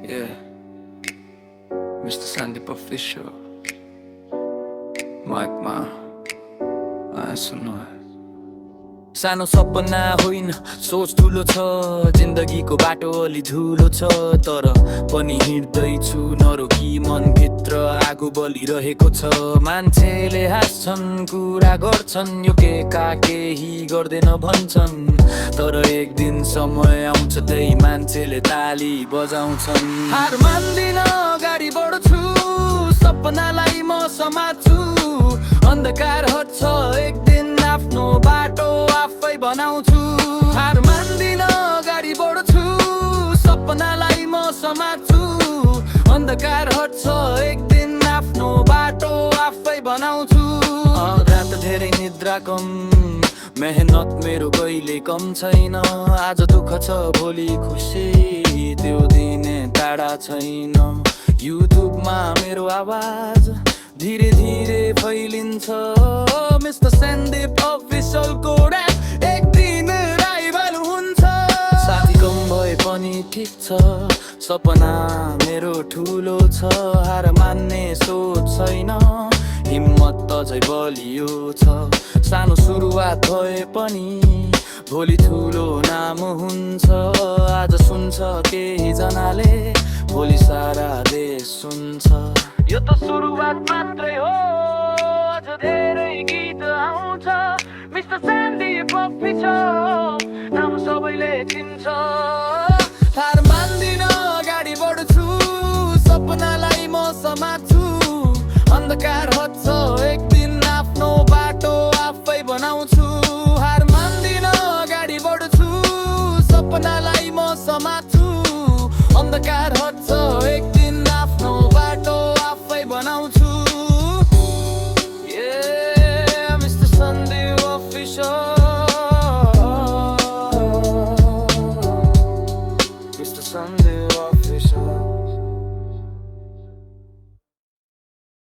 Yeah, Mr. Sandeep official. Mike Ma, सुन्नु सानो सपना होइन सोच ठुलो छ जिन्दगीको बाटो अलि धुलो छ तर पनि हिँड्दैछु नरोकी मनभित्र आगो बलिरहेको छ मान्छेले हाँस्छन् कुरा गर्छन् यो के का केही गर्दैन भन्छन् तर एक दिन समय आउँछ त्यही मान्छेले ताली बजाउँछन् हार मान्दिन अगाडि बढ्छु सपनालाई म समात्छु अन्धकार हट्छ एक दिन आफ्नो बाटो आफै बनाउँछु हार मान्दिन अगाडि बढ्छु सपनालाई म समात्छु अन्धकार हट्छ एक दिन आफ्नो बाटो आफै बनाउँछु रात धेरै निद्रा कम मेहनत मेरो कहिले कम छैन आज दुःख छ भोलि खुसी त्यो दिने टाढा छैन युट्युबमा मेरो आवाज धीरे धीरे फैलिन्छ मिस्टर सन्दीप अफिसियलको र्याप एक दिन राइभल हुन्छ साथी कम भए पनि ठिक छ सपना मेरो ठुलो छ हार मान्ने सोच छैन हिम्मत अझै बलियो छ सानो सुरुवात भए पनि भोलि ठुलो नाम हुन्छ आज सुन्छ केही जनाले भोलि सारा देश सुन्छ यो त सुरुवात मात्रै हो अझ धेरै गीत आउँछ मिस्टर सन्दीप अफिसियल नाम सबैले चिन्छ हार मान्दिन अगाडि बढ्छु सपनालाई म समात्छु अन्धकार हट्छ एक दिन आफ्नो बाटो आफै बनाउँछु हार मान्दिन अगाडि बढ्छु सपनालाई म समात्छु अन्धकार हट्छ एक दिन आफ्नो बाटो आफै बनाउँछु mister Sandeep official mister Sandeep official